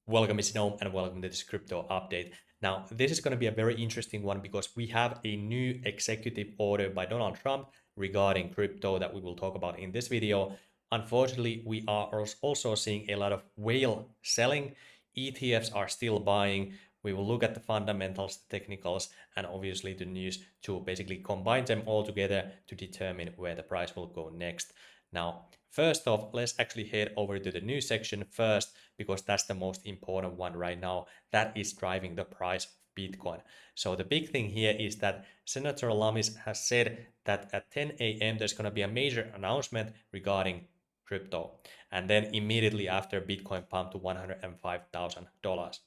Welcome, it's Denome, and welcome to this crypto update. Now, this is going to be a very interesting one because we have a new executive order by Donald Trump regarding crypto that we will talk about in this video. Unfortunately, we are also seeing a lot of whale selling. ETFs are still buying. We will look at the fundamentals, the technicals, and obviously the news to basically combine them all together to determine where the price will go next. Now, first off, let's actually head over to the news section first, because that's the most important one right now. That is driving the price of Bitcoin. So the big thing here is that Senator Lamis has said that at 10 a.m. there's going to be a major announcement regarding crypto. And then immediately after, Bitcoin pumped to $105,000.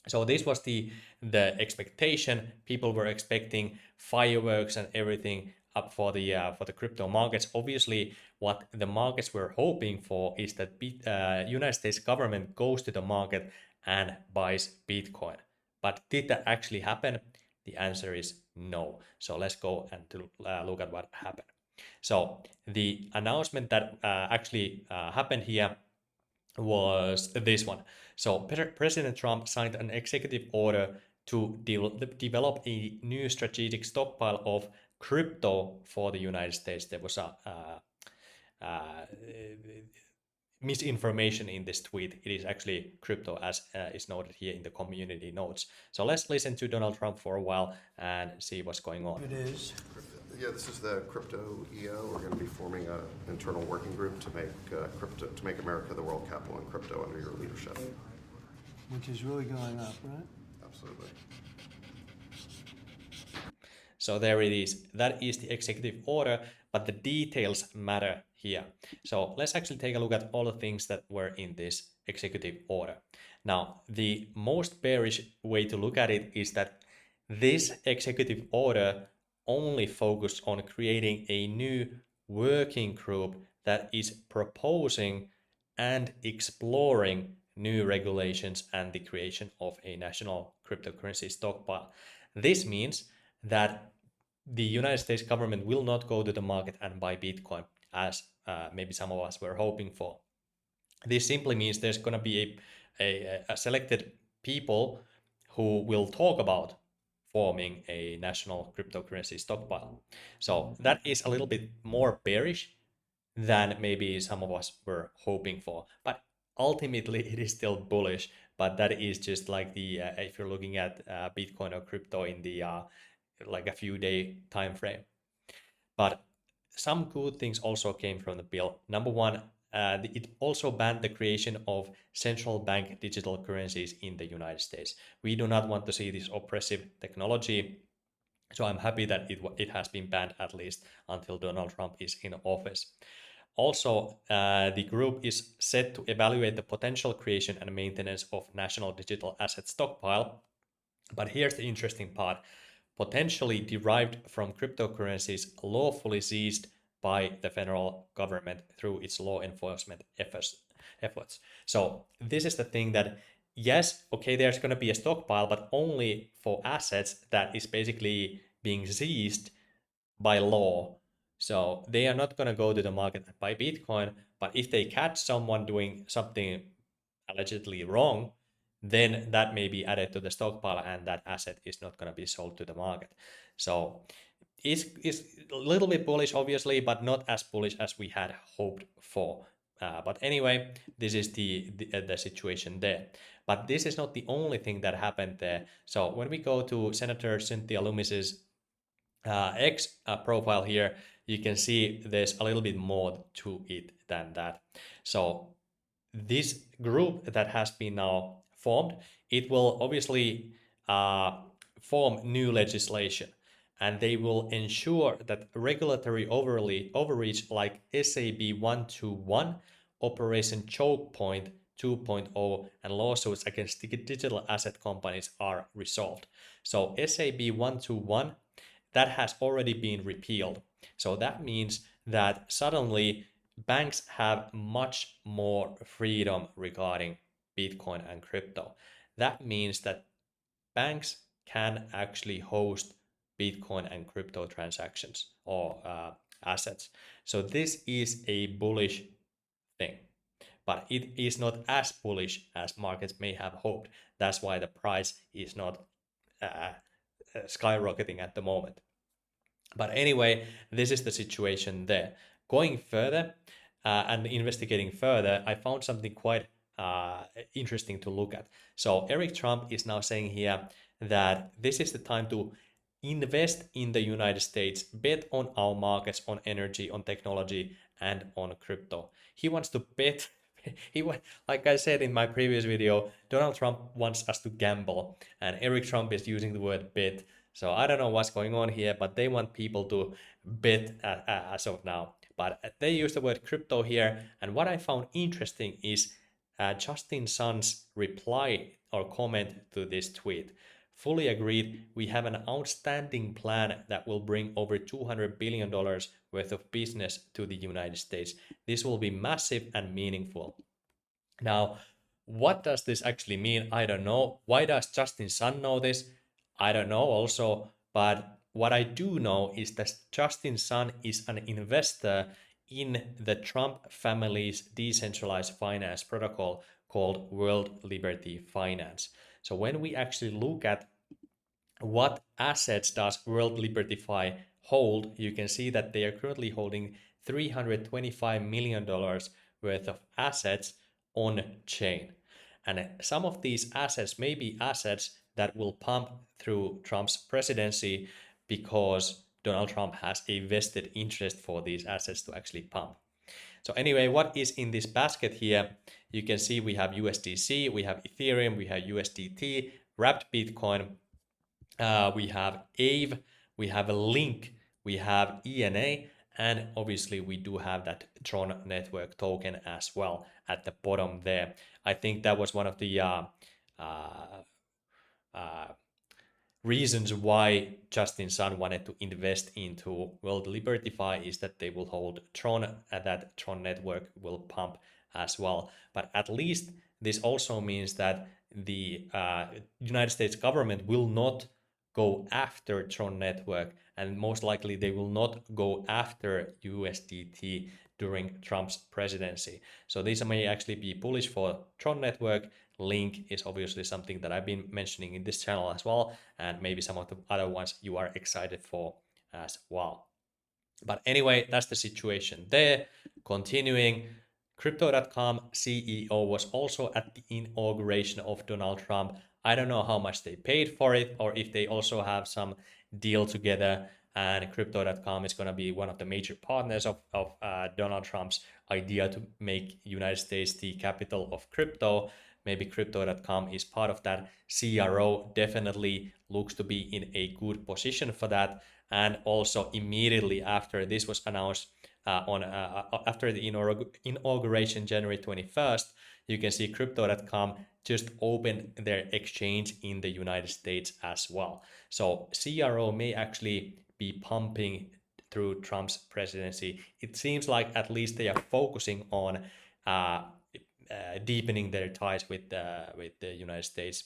So this was the expectation. People were expecting fireworks and everything up for the crypto markets. Obviously, what the markets were hoping for is that United States government goes to the market and buys Bitcoin. But did that actually happen? The answer is no. So let's go and look at what happened. So the announcement that actually happened here was this one. So President Trump signed an executive order to develop a new strategic stockpile of crypto for the United States. There was a misinformation in this tweet. It is actually crypto, as is noted here in the community notes. So let's listen to Donald Trump for a while and see what's going on. It is. Yeah, this is the crypto EO. We're going to be forming an internal working group to make America the world capital in crypto under your leadership. Which is really going up, right? Absolutely. So there it is. That is the executive order, but the details matter here. So let's actually take a look at all the things that were in this executive order. Now, the most bearish way to look at it is that this executive order only focused on creating a new working group that is proposing and exploring new regulations and the creation of a national cryptocurrency stockpile. This means that the United States government will not go to the market and buy Bitcoin as maybe some of us were hoping for. This simply means there's going to be a selected people who will talk about forming a national cryptocurrency stockpile. So that is a little bit more bearish than maybe some of us were hoping for. But ultimately, it is still bullish. But that is just like the if you're looking at Bitcoin or crypto in the like a few day time frame. But some good things also came from the bill. Number one, it also banned the creation of central bank digital currencies in the United States. We do not want to see this oppressive technology. So I'm happy that it has been banned, at least until Donald Trump is in office. Also, the group is set to evaluate the potential creation and maintenance of national digital asset stockpile. But here's the interesting part: potentially derived from cryptocurrencies lawfully seized by the federal government through its law enforcement efforts. So this is the thing that, yes, okay, there's going to be a stockpile, but only for assets that is basically being seized by law. So they are not going to go to the market and buy Bitcoin, but if they catch someone doing something allegedly wrong, then that may be added to the stockpile and that asset is not going to be sold to the market. So it's a little bit bullish, obviously, but not as bullish as we had hoped for. But anyway, this is the situation there. But this is not the only thing that happened there. So when we go to Senator Cynthia Lummis's X profile here, you can see there's a little bit more to it than that. So this group that has been now formed, it will obviously form new legislation, and they will ensure that regulatory overreach like SAB 121, Operation Choke Point 2.0, and lawsuits against digital asset companies are resolved. So SAB 121, that has already been repealed. So that means that suddenly banks have much more freedom regarding Bitcoin and crypto. That means that banks can actually host Bitcoin and crypto transactions or assets. So this is a bullish thing. but it is not as bullish as markets may have hoped. That's why the price is not skyrocketing at the moment. But anyway, this is the situation there. Going further and investigating further, I found something quite interesting to look at. So Eric Trump is now saying here that this is the time to invest in the United States, bet on our markets, on energy, on technology, and on crypto. He wants to bet. Like I said in my previous video, Donald Trump wants us to gamble, and Eric Trump is using the word bet. So I don't know what's going on here, but they want people to bet as of now. But they use the word crypto here, and what I found interesting is Justin Sun's reply or comment to this tweet. Fully agreed, we have an outstanding plan that will bring over $200 billion worth of business to the United States. This will be massive and meaningful. Now, what does this actually mean? I don't know. Why does Justin Sun know this? I don't know also. But what I do know is that Justin Sun is an investor in the Trump family's decentralized finance protocol called World Liberty Finance. So when we actually look at what assets does World Liberty Fi hold, you can see that they are currently holding $325 million worth of assets on chain. And some of these assets may be assets that will pump through Trump's presidency because Donald Trump has a vested interest for these assets to actually pump. So anyway, what is in this basket here? You can see we have USDC, we have Ethereum, we have USDT, wrapped Bitcoin, we have AVE, we have a Link, we have ENA, and obviously we do have that Tron network token as well at the bottom there. I think that was one of the reasons why Justin Sun wanted to invest into World Liberty Fi is that they will hold Tron and that Tron network will pump as well. But at least this also means that the United States government will not go after Tron network, and most likely they will not go after USDT during Trump's presidency. So these may actually be bullish for Tron network. Link is obviously something that I've been mentioning in this channel as well, and maybe some of the other ones you are excited for as well. But anyway, that's the situation there. Continuing, Crypto.com CEO was also at the inauguration of Donald Trump. I don't know how much they paid for it or if they also have some deal together. And Crypto.com is going to be one of the major partners of Donald Trump's idea to make United States the capital of crypto. Maybe Crypto.com is part of that. CRO definitely looks to be in a good position for that. And also immediately after this was announced after the inauguration January 21st, you can see Crypto.com just opened their exchange in the United States as well. So CRO may actually be pumping through Trump's presidency. It seems like at least they are focusing on deepening their ties with the United States,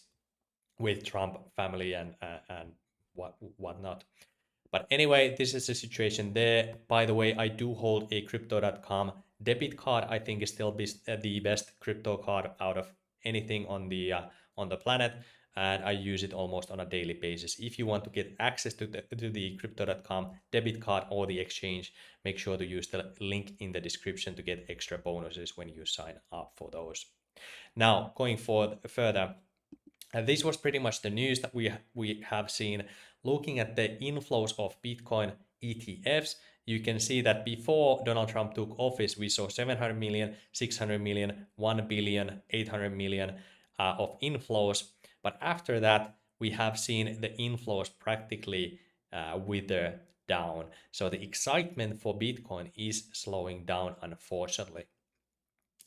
with Trump family and whatnot. But anyway, this is the situation there. By the way, I do hold a Crypto.com debit card. I think is still the best crypto card out of anything on the planet, and I use it almost on a daily basis. If you want to get access to the Crypto.com debit card or the exchange, make sure to use the link in the description to get extra bonuses when you sign up for those. Now, going forward further, this was pretty much the news that we have seen. Looking at the inflows of Bitcoin ETFs, you can see that before Donald Trump took office, we saw 700 million, 600 million, 1 billion, 800 million of inflows. But after that, we have seen the inflows practically wither down. So the excitement for Bitcoin is slowing down, unfortunately.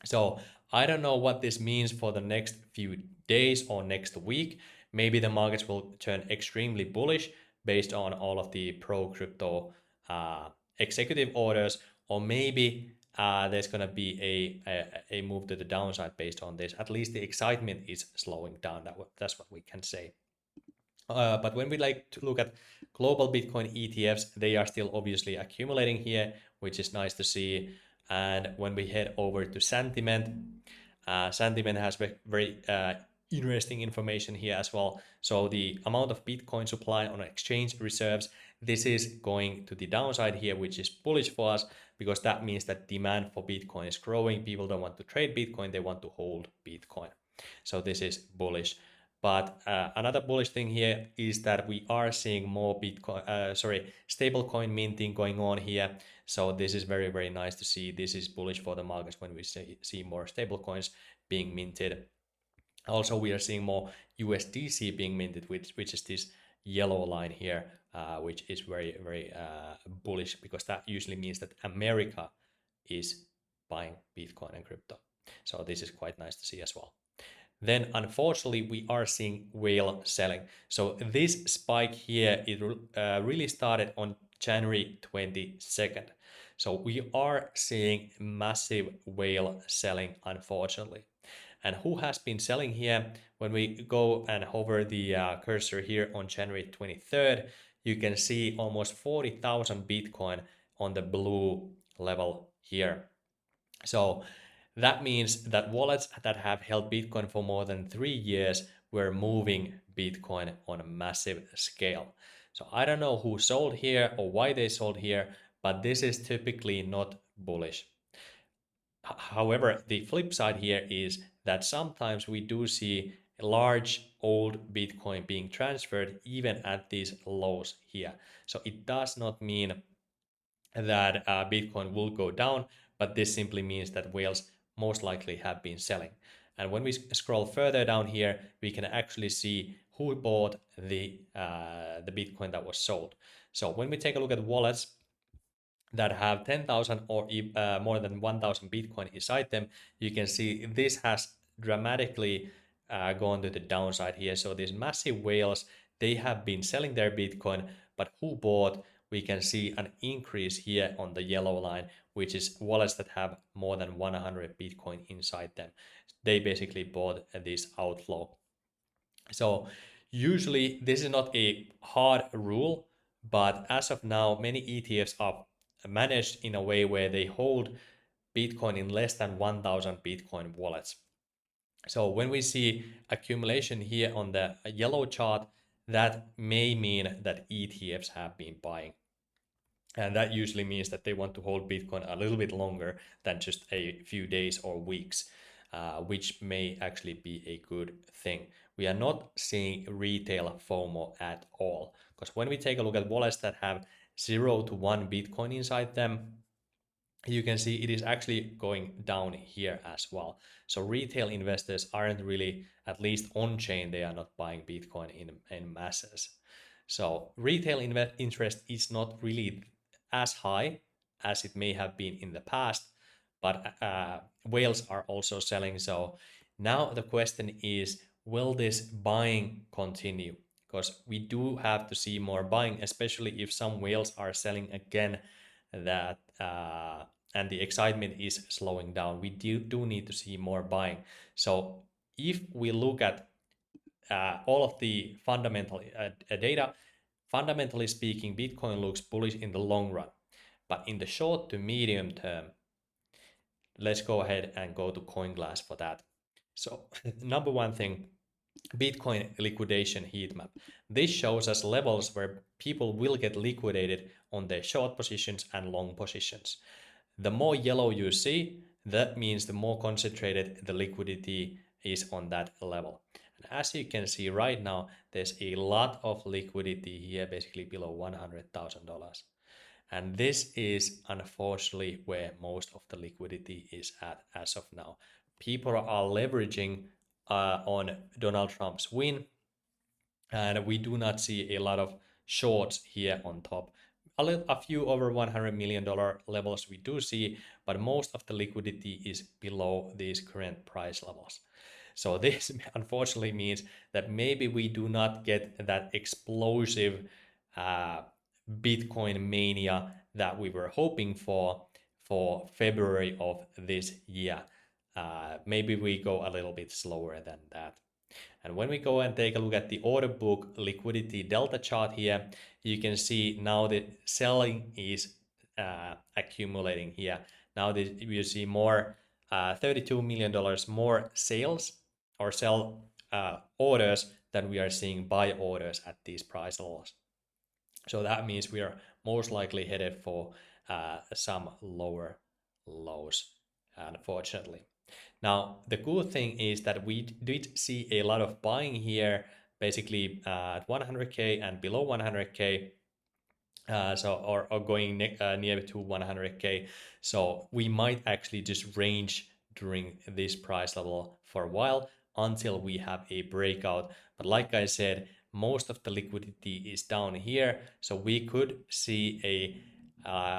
So I don't know what this means for the next few days or next week. Maybe the markets will turn extremely bullish based on all of the pro-crypto executive orders, or maybe there's going to be a move to the downside based on this. At least the excitement is slowing down. That's what we can say. But when we like to look at global Bitcoin ETFs, they are still obviously accumulating here, which is nice to see. And when we head over to sentiment, sentiment has very interesting information here as well. So the amount of Bitcoin supply on exchange reserves, this is going to the downside here, which is bullish for us because that means that demand for Bitcoin is growing. People don't want to trade Bitcoin, they want to hold Bitcoin. So this is bullish. But another bullish thing here is that we are seeing more Bitcoin, stablecoin minting going on here. So this is very, very nice to see. This is bullish for the markets when we see more stablecoins being minted. Also, we are seeing more USDC being minted, which is this yellow line here, which is very, very bullish because that usually means that America is buying Bitcoin and crypto. So this is quite nice to see as well. Then unfortunately we are seeing whale selling. So this spike here, it really started on January 22nd. So we are seeing massive whale selling, unfortunately. And who has been selling here? When we go and hover the cursor here on January 23rd, you can see almost 40,000 Bitcoin on the blue level here. So that means that wallets that have held Bitcoin for more than 3 years were moving Bitcoin on a massive scale. So I don't know who sold here or why they sold here, but this is typically not bullish. However, the flip side here is that sometimes we do see large old Bitcoin being transferred even at these lows here. So it does not mean that Bitcoin will go down, but this simply means that whales most likely have been selling. And when we scroll further down here, we can actually see who bought the Bitcoin that was sold. So when we take a look at wallets that have 10,000 or more than 1,000 Bitcoin inside them, you can see this has dramatically gone to the downside here. So these massive whales, they have been selling their Bitcoin, but who bought? We can see an increase here on the yellow line, which is wallets that have more than 100 Bitcoin inside them. They basically bought this outflow. So usually this is not a hard rule, but as of now, many ETFs are managed in a way where they hold Bitcoin in less than 1,000 Bitcoin wallets. So when we see accumulation here on the yellow chart, that may mean that ETFs have been buying. And that usually means that they want to hold Bitcoin a little bit longer than just a few days or weeks, which may actually be a good thing. We are not seeing retail FOMO at all. Because when we take a look at wallets that have 0 to 1 Bitcoin inside them, you can see it is actually going down here as well. So retail investors aren't really, at least on chain, they are not buying Bitcoin in masses. So retail interest is not really as high as it may have been in the past, but whales are also selling. So now the question is, will this buying continue? Because we do have to see more buying, especially if some whales are selling again, that and the excitement is slowing down. We do need to see more buying. So if we look at all of the fundamental data, fundamentally speaking, Bitcoin looks bullish in the long run. But in the short to medium term, let's go ahead and go to CoinGlass for that. So number one thing, Bitcoin liquidation heat map. This shows us levels where people will get liquidated on their short positions and long positions. The more yellow you see, that means the more concentrated the liquidity is on that level. And as you can see right now, there's a lot of liquidity here, basically below $100,000. And this is unfortunately where most of the liquidity is at as of now. People are leveraging on Donald Trump's win, and we do not see a lot of shorts here on top. A few over $100 million levels we do see, but most of the liquidity is below these current price levels. So this unfortunately means that maybe we do not get that explosive Bitcoin mania that we were hoping for February of this year. Maybe we go a little bit slower than that. And when we go and take a look at the order book liquidity delta chart here, you can see now that selling is accumulating here. now you see more $32 million more sales or sell orders than we are seeing buy orders at these price levels. So that means we are most likely headed for some lower lows, unfortunately. Now, the good thing is that we did see a lot of buying here, basically at 100K and below 100K. Or going near to 100K. So we might actually just range during this price level for a while until we have a breakout. But like I said, most of the liquidity is down here, so we could see a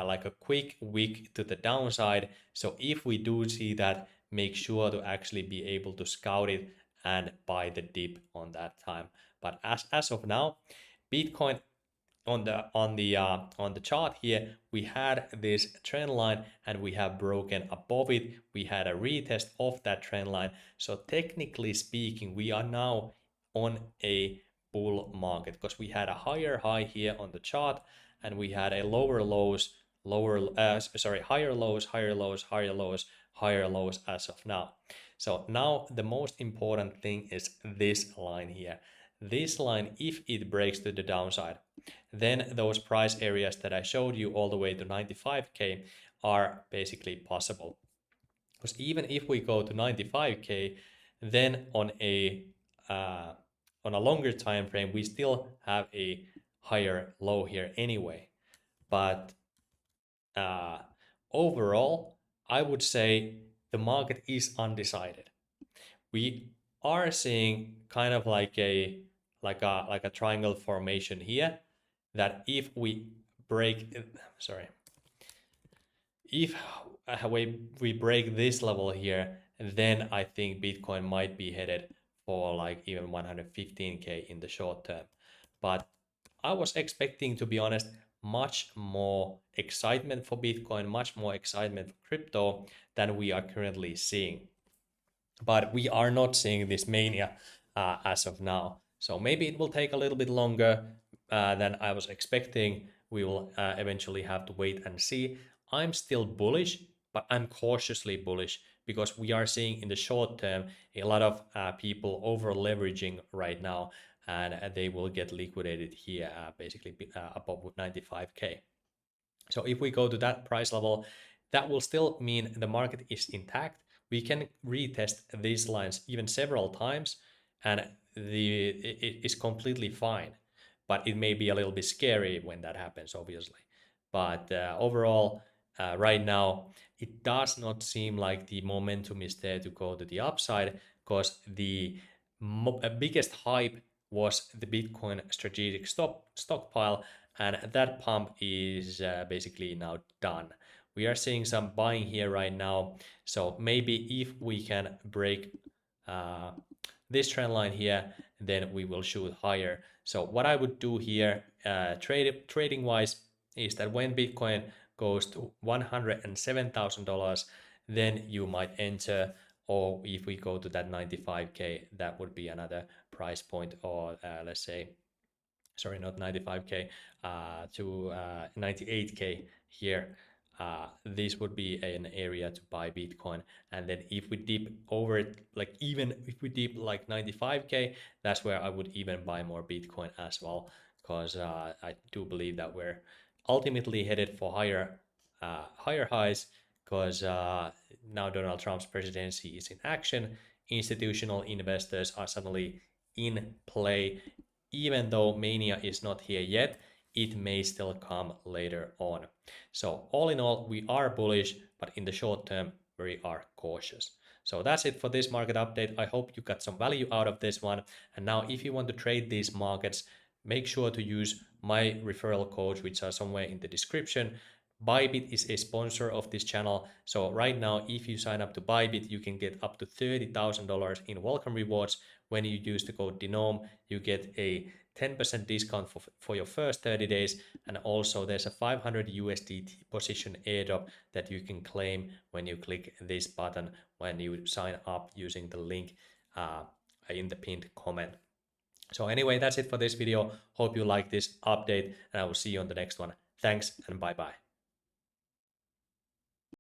like a quick wick to the downside. So if we do see that, make sure to actually be able to scout it and buy the dip on that time. But as of now, Bitcoin on the chart here, we had this trend line and we have broken above it. We had a retest of that trend line. So technically speaking, we are now on a bull market because we had a higher high here on the chart and we had a higher lows, higher lows, higher lows, higher lows, higher lows as of now. So now the most important thing is this line here. This line, if it breaks to the downside, then those price areas that I showed you all the way to 95K are basically possible. Because even if we go to 95K, then on a longer time frame, we still have a higher low here anyway. But overall, I would say the market is undecided. We are seeing kind of like a triangle formation here, that if we break, if we break this level here, then I think Bitcoin might be headed for like even 115K in the short term. But I was expecting, to be honest, much more excitement for Bitcoin, much more excitement for crypto than we are currently seeing. But we are not seeing this mania as of now. So maybe it will take a little bit longer than I was expecting. We will eventually have to wait and see. I'm still bullish, but I'm cautiously bullish because we are seeing in the short term a lot of people over leveraging right now, and they will get liquidated here basically above 95K. So if we go to that price level, that will still mean the market is intact. We can retest these lines even several times and it is completely fine. But it may be a little bit scary when that happens, obviously. But overall, right now, it does not seem like the momentum is there to go to the upside, because the biggest hype was the Bitcoin strategic stockpile, and that pump is basically now done. We are seeing some buying here right now, so maybe if we can break this trend line here, then we will shoot higher. So what I would do here trading wise is that when Bitcoin goes to $107,000, then you might enter, or if we go to that 95K, that would be another price point, or let's say, sorry, not 95K, to 98K here. This would be an area to buy Bitcoin. And then if we dip over it, like even if we dip like 95K, that's where I would even buy more Bitcoin as well, because I do believe that we're ultimately headed for higher highs, because now Donald Trump's presidency is in action. Institutional investors are suddenly in play. Even though mania is not here yet, it may still come later on. So all in all, we are bullish, but in the short term, we are cautious. So that's it for this market update. I hope you got some value out of this one. And now if you want to trade these markets, make sure to use my referral codes, which are somewhere in the description. Bybit is a sponsor of this channel. So right now, if you sign up to Bybit, you can get up to $30,000 in welcome rewards. When you use the code denome, you get a 10% discount for your first 30 days. And also there's a 500 USDT position airdrop that you can claim when you click this button when you sign up using the link in the pinned comment. So anyway, that's it for this video. Hope you like this update, and I will see you on the next one. Thanks and bye bye.